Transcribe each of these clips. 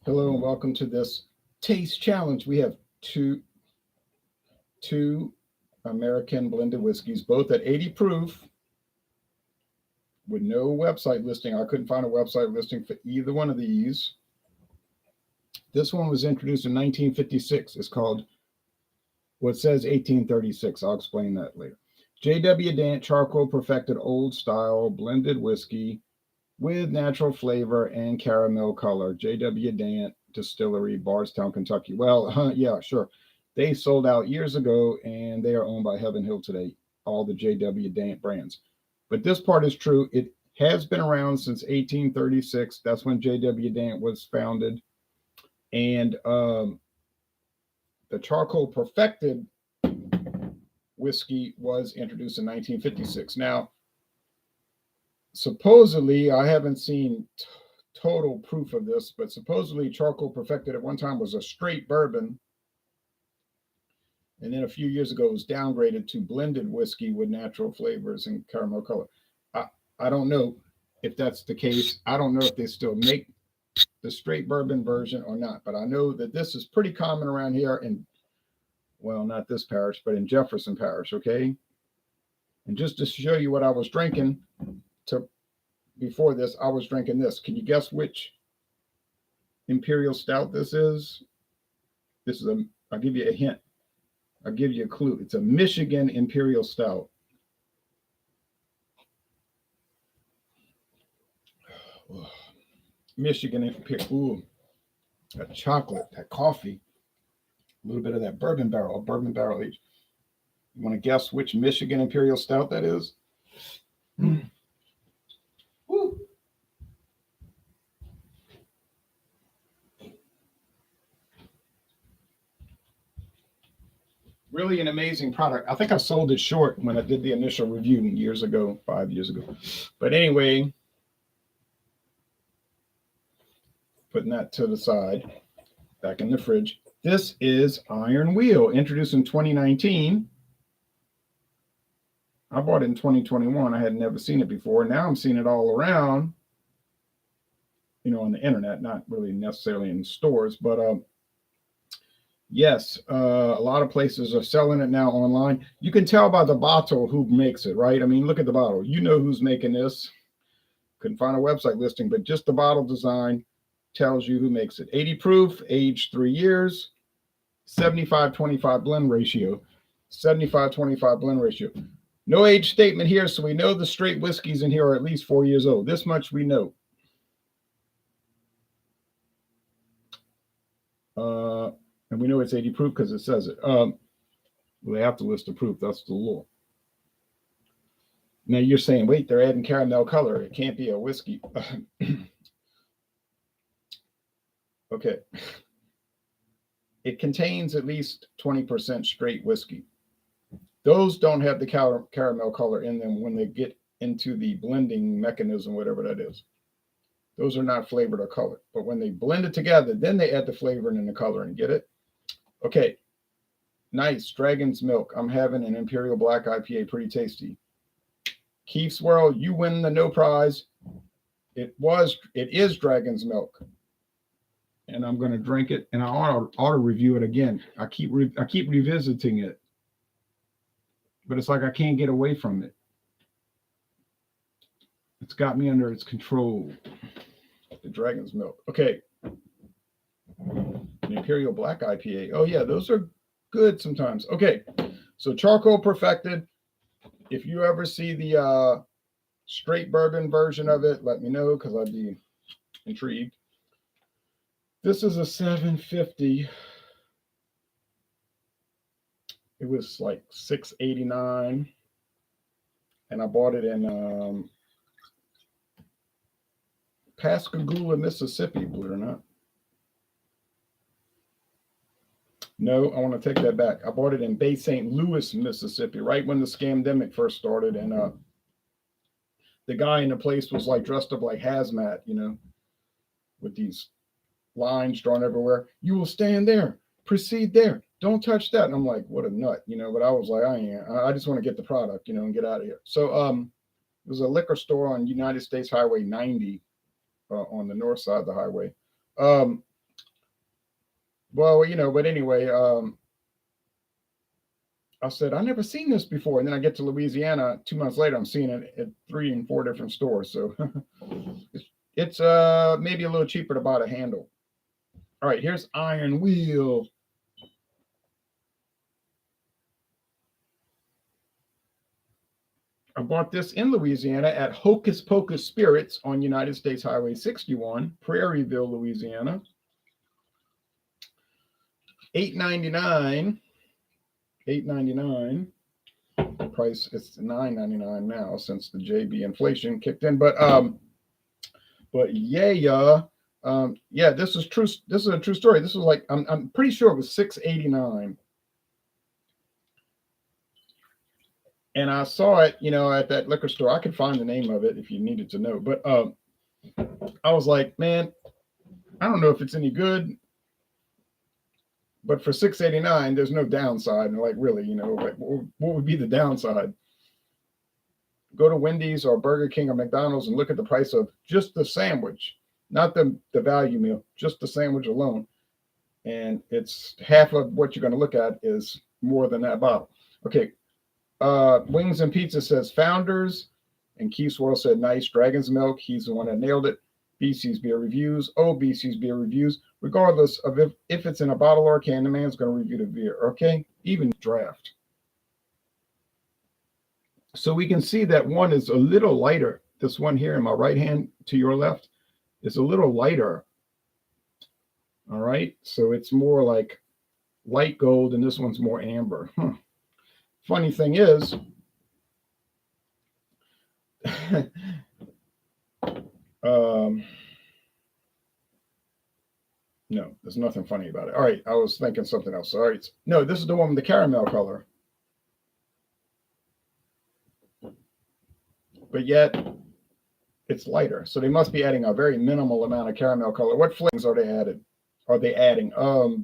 Hello and welcome to this taste challenge. We have two American blended whiskeys, both at 80 proof, with no website listing. I couldn't find a website listing for either one of these. This one was introduced in 1956. It's called, well, it says 1836. I'll explain that later. J.W. Dant Charcoal Perfected Old Style Blended Whiskey with natural flavor and caramel color. J.W. Dant Distillery, Bardstown, Kentucky. Well, yeah, sure. They sold out years ago and they are owned by Heaven Hill today, all the J.W. Dant brands. But this part is true. It has been around since 1836. That's when J.W. Dant was founded. And the Charcoal Perfected whiskey was introduced in 1956. Now, supposedly, I haven't seen total proof of this, but supposedly Charcoal Perfected at one time was a straight bourbon. And then a few years ago, it was downgraded to blended whiskey with natural flavors and caramel color. I don't know if that's the case. I don't know if they still make the straight bourbon version or not, but I know that this is pretty common around here in, well, not this parish, but in Jefferson Parish, okay? And just to show you what I was drinking before this, I was drinking this. Can you guess which Imperial Stout this is? I'll give you a hint. I'll give you a clue. It's a Michigan Imperial Stout. Michigan Imperial. Ooh, that chocolate, that coffee, a little bit of that bourbon barrel aged. You want to guess which Michigan Imperial Stout that is? Woo. Really an amazing product. I think I sold it short when I did the initial review years ago, 5 years ago. But anyway, putting that to the side, back in the fridge. This is Iron Wheel, introduced in 2019. I bought it in 2021. I had never seen it before. Now I'm seeing it all around, on the internet, not really necessarily in stores, but yes, a lot of places are selling it now online. You can tell by the bottle who makes it, right? I mean, look at the bottle. You know who's making this. Couldn't find a website listing, but just the bottle design tells you who makes it. 80 proof, aged 3 years, 75-25 blend ratio. 75-25 blend ratio. No age statement here, so we know the straight whiskeys in here are at least 4 years old. This much we know. And we know it's 80 proof because it says it. Well, they have to list the proof. That's the law. Now you're saying, wait, they're adding caramel color. It can't be a whiskey. Okay. It contains at least 20% straight whiskey. Those don't have the caramel color in them when they get into the blending mechanism, whatever that is. Those are not flavored or colored. But when they blend it together, then they add the flavor and the coloring. Get it? Okay. Nice. Dragon's Milk. I'm having an Imperial Black IPA. Pretty tasty. Keith's World, you win the no prize. It is Dragon's Milk. And I'm going to drink it, and I ought to review it again. I keep revisiting it. But it's like I can't get away from it. It's got me under its control. The Dragon's Milk. Okay. The Imperial Black IPA. Oh, yeah, those are good sometimes. Okay. So Charcoal Perfected. If you ever see the straight bourbon version of it, let me know because I'd be intrigued. This is a 750. It was like $6.89, and I bought it in Pascagoula, Mississippi, believe it or not. No, I want to take that back. I bought it in Bay St. Louis, Mississippi, right when the scamdemic first started, and the guy in the place was like dressed up like hazmat, with these lines drawn everywhere. You will stand there, proceed there. Don't touch that. And I'm like, what a nut, but I was like, I just want to get the product, and get out of here. So it was a liquor store on United States Highway 90 on the north side of the highway. Well, but anyway, I said, I never seen this before. And then I get to Louisiana 2 months later, I'm seeing it at 3 and 4 different stores. So it's maybe a little cheaper to buy the handle. All right, here's Iron Wheel. I bought this in Louisiana at Hocus Pocus Spirits on United States Highway 61, Prairieville, Louisiana. $8.99. $8.99. Price it's $9.99 now since the JB inflation kicked in. But yeah, this is true. This is a true story. This was like I'm pretty sure it was $6.89. And I saw it, at that liquor store. I could find the name of it if you needed to know. But I was like, man, I don't know if it's any good, but for $6.89, there's no downside. And like, really, like, what would be the downside? Go to Wendy's or Burger King or McDonald's and look at the price of just the sandwich, not the value meal, just the sandwich alone. And it's half of what you're going to look at is more than that bottle. Okay. Wings and Pizza says Founders, and Keith Swirl said nice. Dragon's Milk, he's the one that nailed it. BC's Beer Reviews, BC's Beer Reviews, regardless of if it's in a bottle or a can, the man's going to review the beer, okay? Even draft. So we can see that one is a little lighter. This one here in my right hand to your left is a little lighter. All right, so it's more like light gold, and this one's more amber. Funny thing is, no, there's nothing funny about it. All right, I was thinking something else. All right, no, this is the one with the caramel color. But yet, it's lighter. So they must be adding a very minimal amount of caramel color. What flavors are they added? Are they adding? I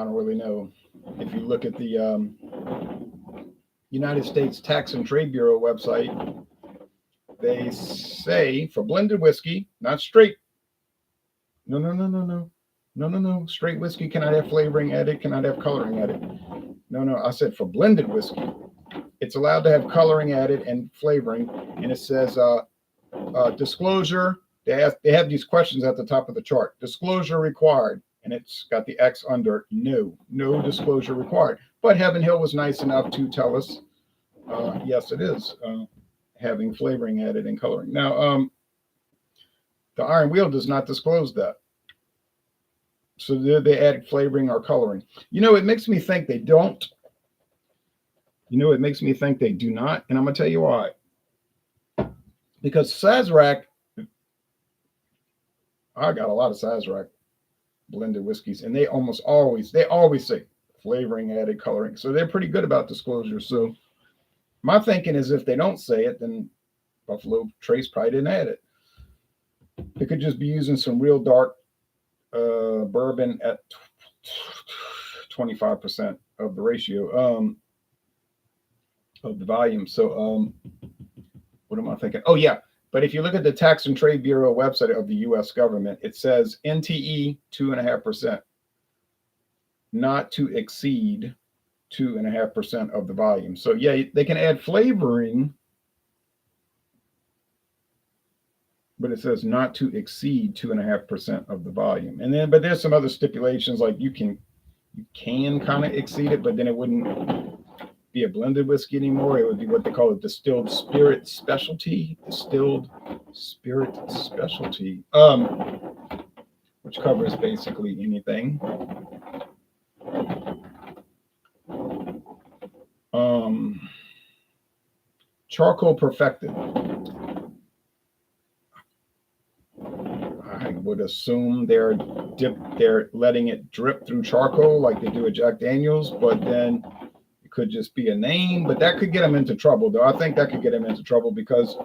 don't really know. If you look at the United States Tax and Trade Bureau website, they say for blended whiskey, not straight. No. Straight whiskey cannot have flavoring added, cannot have coloring added. No. I said for blended whiskey, it's allowed to have coloring added and flavoring. And it says disclosure. They have these questions at the top of the chart. Disclosure required. And it's got the X under no disclosure required. But Heaven Hill was nice enough to tell us, yes, it is having flavoring added and coloring. Now, the Iron Wheel does not disclose that. So they add flavoring or coloring. It makes me think they don't. It makes me think they do not. And I'm going to tell you why. Because Sazerac, I got a lot of Sazerac blended whiskeys, and they always say flavoring added, coloring. So they're pretty good about disclosure. So my thinking is if they don't say it, then Buffalo Trace probably didn't add it. They could just be using some real dark bourbon at 25% of the ratio of the volume. So what am I thinking? Oh yeah. But if you look at the Tax and Trade Bureau website of the U.S. government, it says NTE 2.5%, not to exceed 2.5% of the volume. So yeah, they can add flavoring, but it says not to exceed 2.5% of the volume. But there's some other stipulations, like you can kind of exceed it, but then it wouldn't be a blended whiskey anymore. It would be what they call a distilled spirit specialty, which covers basically anything. Charcoal Perfected. I would assume they're letting it drip through charcoal like they do at Jack Daniels, but then it could just be a name. But that could get them into trouble, though. I think that could get them into trouble because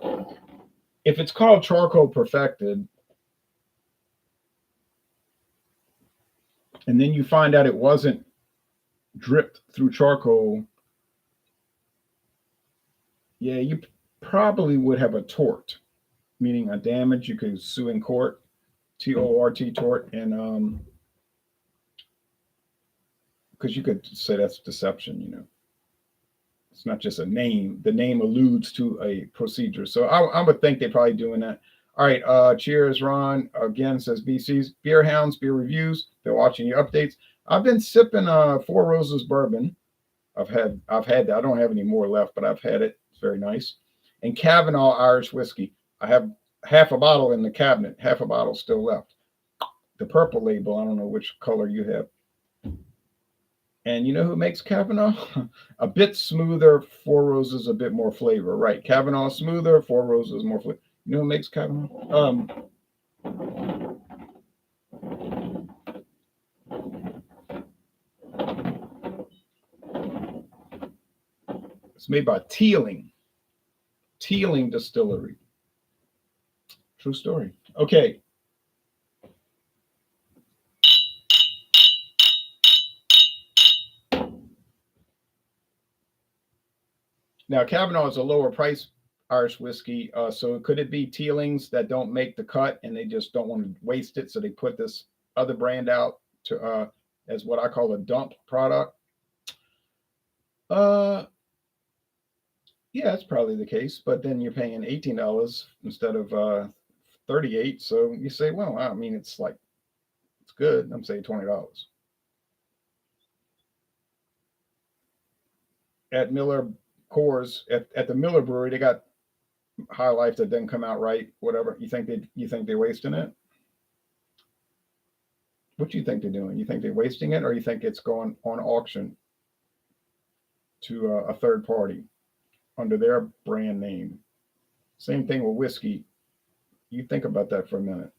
if it's called Charcoal Perfected, and then you find out it wasn't dripped through charcoal, yeah, you probably would have a tort, meaning a damage. You could sue in court. T-O-R-T, tort, and because you could say that's deception, you know. It's not just a name. The name alludes to a procedure. So I would think they're probably doing that. All right. Cheers, Ron. Again, says BC's Beer Hounds, Beer Reviews. They're watching your updates. I've been sipping Four Roses bourbon. I've had that. I don't have any more left, but I've had it. It's very nice. And Kavanaugh Irish whiskey. I have half a bottle in the cabinet, half a bottle still left. The purple label, I don't know which color you have. And you know who makes Kavanaugh? A bit smoother, Four Roses a bit more flavor. Right. Kavanaugh smoother, Four Roses more flavor. You know who makes Kavanaugh? It's made by Teeling Distillery. True story. Okay. Now, Kavanaugh is a lower price Irish whiskey. So could it be Teelings that don't make the cut and they just don't want to waste it? So they put this other brand out to as what I call a dump product. Yeah, that's probably the case. But then you're paying $18 instead of $38. So you say, well, I mean, it's good. I'm saying $20. At Miller Coors, at the Miller Brewery, they got High Life that didn't come out right. Whatever. You think they're wasting it? What do you think they're doing? You think they're wasting it, or you think it's going on auction to a third party under their brand name? Same thing with whiskey. You think about that for a minute.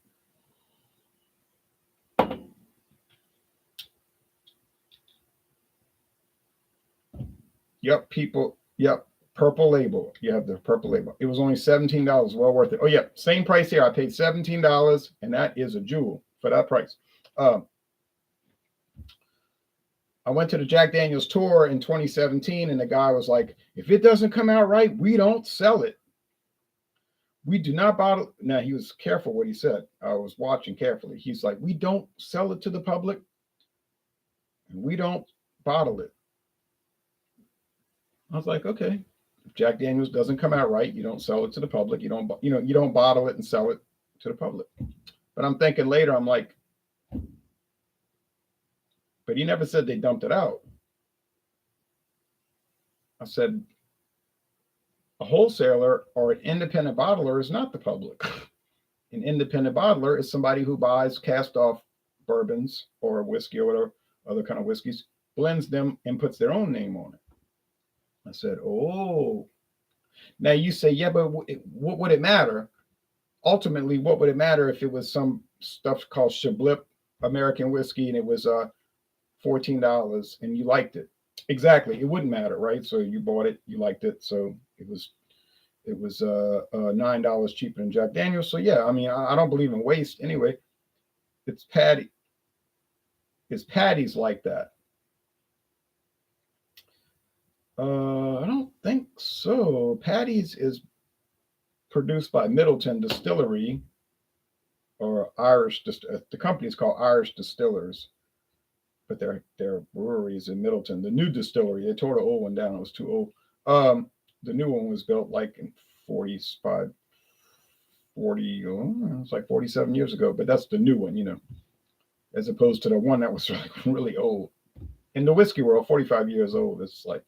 Yep, people. Yep, purple label. You have the purple label. It was only $17. Well worth it. Oh yeah, same price here. I paid $17, and that is a jewel for that price. I went to the Jack Daniels tour in 2017, and the guy was like, if it doesn't come out right, we don't sell it. We do not bottle. Now, he was careful what he said. I was watching carefully. He's like, we don't sell it to the public, and we don't bottle it. I was like, okay. If Jack Daniels doesn't come out right, you don't sell it to the public. You don't bottle it and sell it to the public. But I'm thinking later, I'm like, but he never said they dumped it out. I said, a wholesaler or an independent bottler is not the public. An independent bottler is somebody who buys cast off bourbons or whiskey or whatever, other kind of whiskeys, blends them and puts their own name on it. I said, oh. Now you say, yeah, but what would it matter? Ultimately, what would it matter if it was some stuff called Shablip American whiskey and it was $14 and you liked it? Exactly. It wouldn't matter, right? So you bought it, you liked it. So it was $9 cheaper than Jack Daniels. So yeah, I mean, I don't believe in waste anyway. It's patties like that. I don't think so. Patties is produced by Middleton Distillery or Irish. The company is called Irish Distillers, but their brewery is in Middleton. The new distillery, they tore the old one down. It was too old. The new one was built like in 40, it's like 47 years ago, but that's the new one, as opposed to the one that was like really old. In the whiskey world, 45 years old, it's like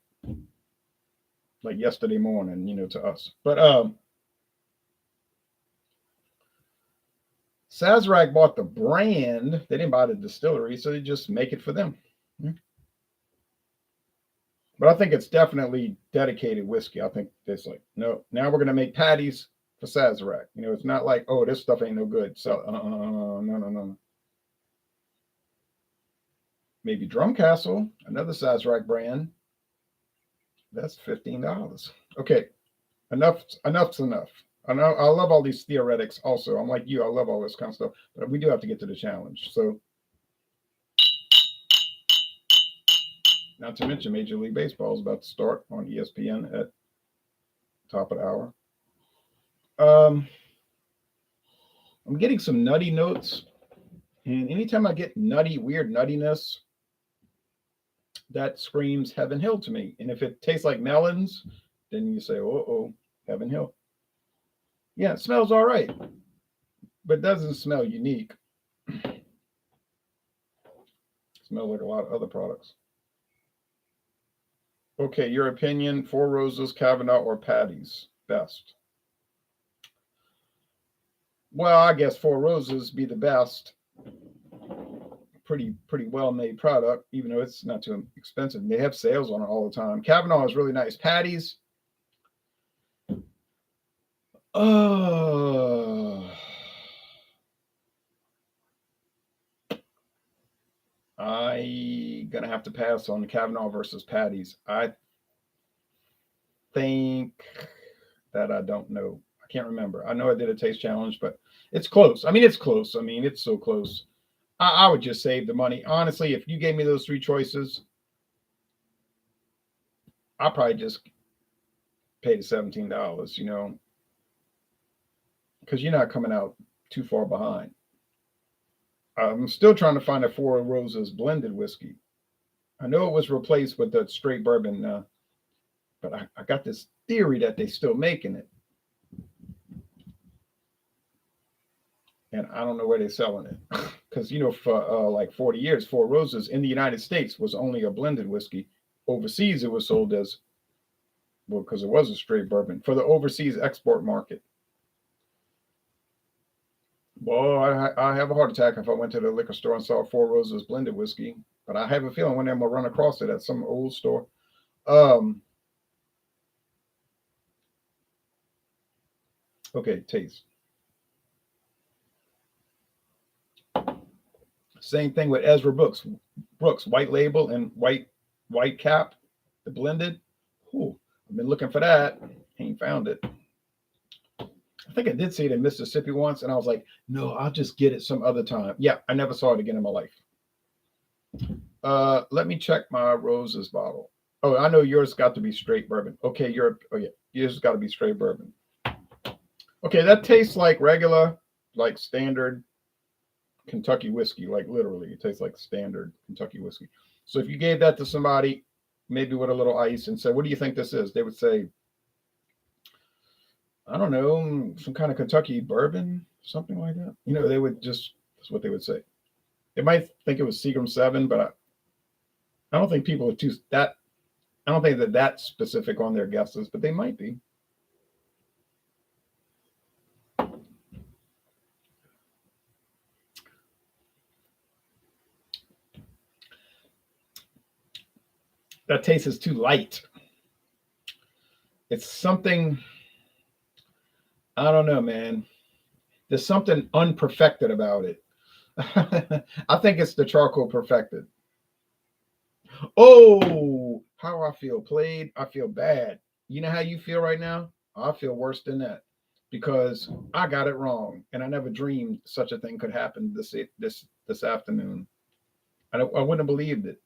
yesterday morning, to us. But Sazerac bought the brand. They didn't buy the distillery, so they just make it for them. But I think it's definitely dedicated whiskey. I think it's like, no, now we're going to make patties for Sazerac. It's not like, oh, this stuff ain't no good. So, no. Maybe Drumcastle, another Sazerac brand. That's $15. Okay, enough's enough. I know I love all these theoretics also. I'm like you, I love all this kind of stuff. But we do have to get to the challenge. So, not to mention Major League Baseball is about to start on ESPN at top of the hour. I'm getting some nutty notes. And anytime I get nutty, weird nuttiness, that screams Heaven Hill to me. And if it tastes like melons, then you say, oh, Heaven Hill. Yeah, it smells all right, but it doesn't smell unique. It smells like a lot of other products. Okay, your opinion, Four Roses, Kavanaugh, or Patty's best? Well, I guess Four Roses be the best. Pretty well made product, even though it's not too expensive. They have sales on it all the time. Kavanaugh is really nice. Patty's, I gonna have to pass on Kavanaugh versus Patty's. I think that I don't know. I can't remember. I know I did a taste challenge, but it's close. I mean, it's close. I mean, it's so close. I would just save the money. Honestly, if you gave me those three choices, I'll probably just pay the $17, because you're not coming out too far behind. I'm still trying to find a Four Roses blended whiskey. I know it was replaced with the straight bourbon, but I got this theory that they're still making it. And I don't know where they're selling it. Because, for like 40 years, Four Roses in the United States was only a blended whiskey. Overseas, it was sold as, well, because it was a straight bourbon for the overseas export market. Well, I have a heart attack if I went to the liquor store and saw Four Roses blended whiskey, but I have a feeling one day I'm gonna run across it at some old store. Okay, taste. Same thing with Ezra Brooks. Brooks, white label and white cap, the blended. Ooh, I've been looking for that. Ain't found it. I think I did see it in Mississippi once, and I was like, no, I'll just get it some other time. Yeah, I never saw it again in my life. Let me check my roses bottle. Oh, I know yours got to be straight bourbon. Okay, yours got to be straight bourbon. Okay, that tastes like regular, like standard Kentucky whiskey. Like literally, it tastes like standard Kentucky whiskey. So if you gave that to somebody, maybe with a little ice, and said, "What do you think this is?" They would say, "I don't know, some kind of Kentucky bourbon, something like that." They would just that's what they would say. They might think it was Seagram 7, but I don't think people are too that. I don't think that that's specific on their guesses, but they might be. That taste is too light. It's something, I don't know, man. There's something unperfected about it. I think it's the charcoal perfected. Oh, how I feel played. I feel bad. You know how you feel right now? I feel worse than that because I got it wrong, and I never dreamed such a thing could happen this afternoon. I wouldn't have believed it.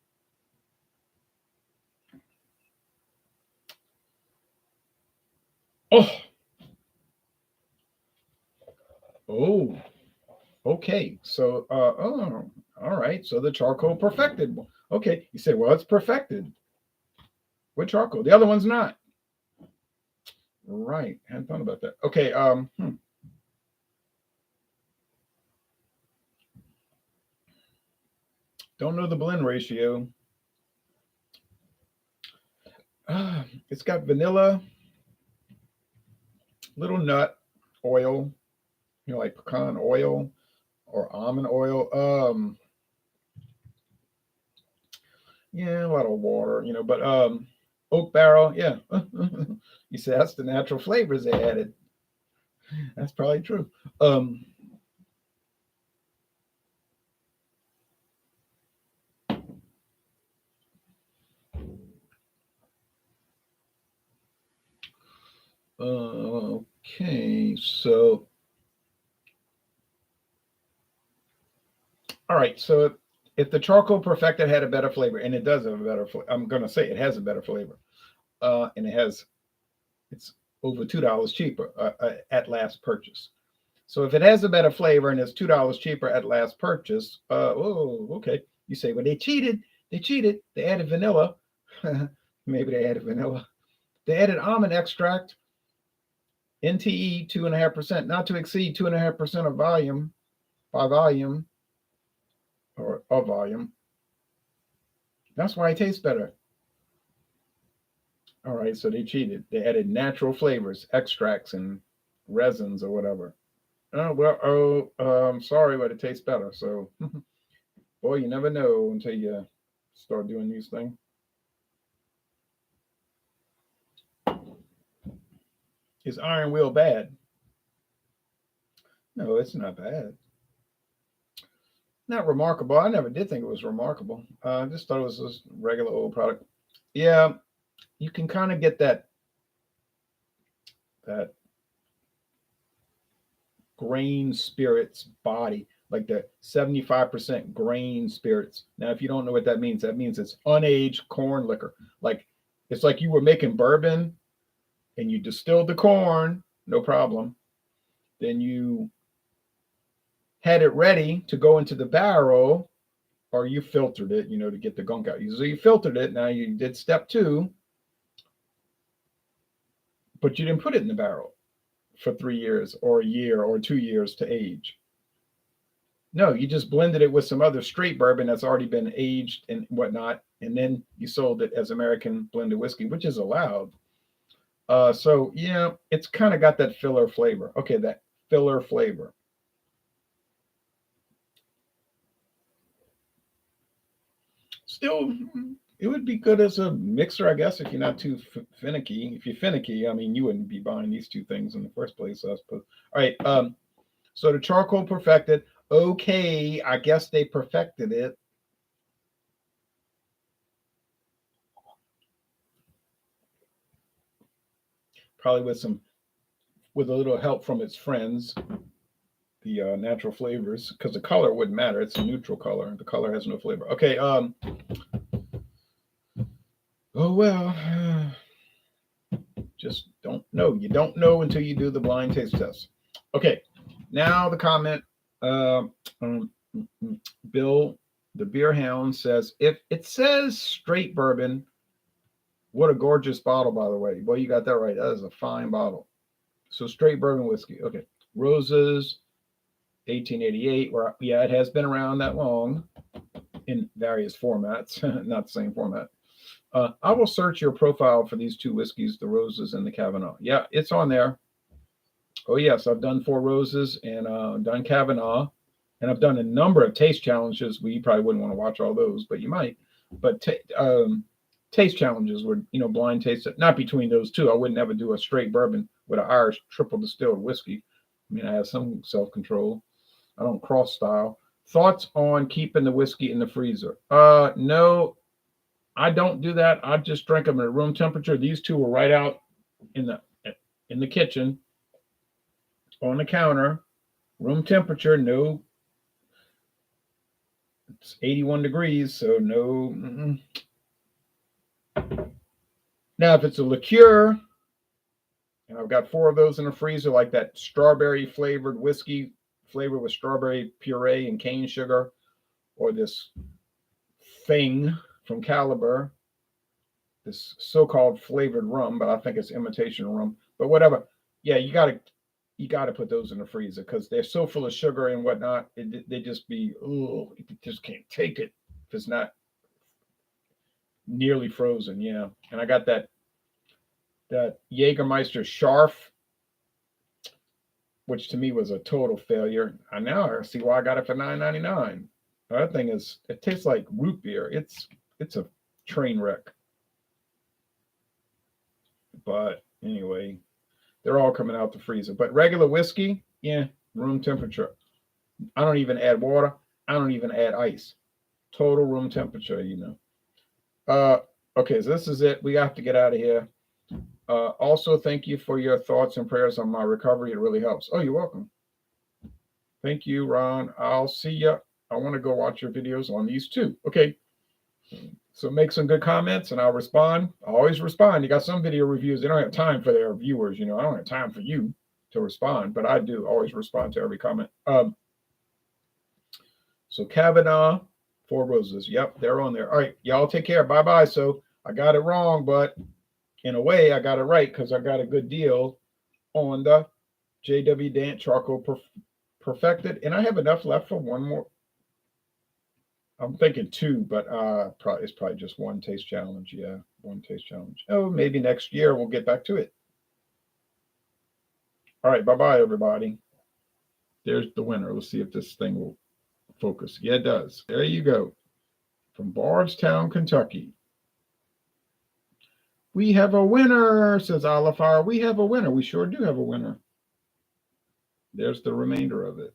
Oh, oh, okay. So, oh, all right. So the charcoal perfected. Okay, you say, well, it's perfected with charcoal. The other one's not. Right. I hadn't thought about that. Okay. Don't know the blend ratio. It's got vanilla, little nut oil, like pecan oil or almond oil. Yeah, a lot of water, but oak barrel, yeah. You say that's the natural flavors they added. That's probably true. Okay, so all right, so if the charcoal perfected had a better flavor, and it does have a better flavor, I'm gonna say it has a better flavor, and it's over $2 cheaper at last purchase. So if it has a better flavor and it's $2 cheaper at last purchase, okay. You say, well, they cheated. They cheated. They added vanilla. Maybe they added vanilla. They added almond extract, NTE 2.5%, not to exceed 2.5% of volume by volume or of volume. That's why it tastes better. All right, so they cheated. They added natural flavors, extracts, and resins or whatever. Oh well, I'm sorry, but it tastes better. So, boy, you never know until you start doing these things. Is Iron Will bad? No, it's not bad. Not remarkable. I never did think it was remarkable. I just thought it was just regular old product. Yeah, you can kind of get that grain spirits body, like the 75% grain spirits. Now, if you don't know what that means it's unaged corn liquor. Like it's like you were making bourbon and you distilled the corn, no problem. Then you had it ready to go into the barrel, or you filtered it, to get the gunk out. So you filtered it. Now you did step 2, but you didn't put it in the barrel for 3 years or a year or 2 years to age. No, you just blended it with some other straight bourbon that's already been aged and whatnot, and then you sold it as American blended whiskey, which is allowed. So yeah, it's kind of got that filler flavor. Okay, that filler flavor. Still, it would be good as a mixer, I guess, if you're not too finicky. If you're finicky, I mean, you wouldn't be buying these two things in the first place, I suppose. All right, so the Charcoal Perfected. Okay, I guess they perfected it. Probably with a little help from its friends, the natural flavors, because the color wouldn't matter. It's a neutral color. The color has no flavor. Okay. Oh well. Just don't know. You don't know until you do the blind taste test. Okay. Now the comment. Bill, the beer hound, says, if it says straight bourbon, what a gorgeous bottle, by the way. Well, you got that right. That is a fine bottle. So straight bourbon whiskey. Okay. Roses, 1888. Where, yeah, it has been around that long in various formats, not the same format. I will search your profile for these two whiskeys, the Roses and the Kavanaugh. Yeah, it's on there. Oh, yes, I've done 4 Roses and done Kavanaugh. And I've done a number of taste challenges. Well, you probably wouldn't want to watch all those, but you might. But taste challenges were, blind taste. Not between those two. I wouldn't ever do a straight bourbon with an Irish triple distilled whiskey. I mean, I have some self-control. I don't cross style. Thoughts on keeping the whiskey in the freezer? No, I don't do that. I just drink them at room temperature. These two were right out in the kitchen on the counter, room temperature. No, it's 81 degrees, so no. Now, if it's a liqueur, and I've got 4 of those in the freezer, like that strawberry flavored whiskey flavored with strawberry puree and cane sugar, or this thing from Caliber, this so-called flavored rum, but I think it's imitation rum. But whatever, yeah, you gotta put those in the freezer because they're so full of sugar and whatnot. They just be, you just can't take it if it's not nearly frozen. Yeah, and I got that Jägermeister Scharf, which to me was a total failure. I now see why I got it for $9.99. That thing it tastes like root beer. It's a train wreck. But anyway, they're all coming out the freezer. But regular whiskey, yeah, room temperature. I don't even add water. I don't even add ice. Total room temperature, Okay, so this is it. We have to get out of here. Also, thank you for your thoughts and prayers on my recovery. It really helps. Oh, you're welcome. Thank you, Ron. I'll see you. I want to go watch your videos on these too. Okay. So make some good comments and I'll respond. I always respond. You got some video reviews. They don't have time for their viewers. I don't have time for you to respond, but I do always respond to every comment. So Kavanaugh, Four Roses. Yep, they're on there. All right, y'all take care. Bye bye. So I got it wrong, but in a way, I got it right because I got a good deal on the JW Dant Charcoal Perfected, and I have enough left for one more. I'm thinking two, but it's probably just one taste challenge. Yeah, one taste challenge. Oh, maybe next year we'll get back to it. All right, bye-bye, everybody. There's the winner. Let's see if this thing will focus. Yeah, it does. There you go. From Bardstown, Kentucky. We have a winner, says Olafire. We have a winner. We sure do have a winner. There's the remainder of it.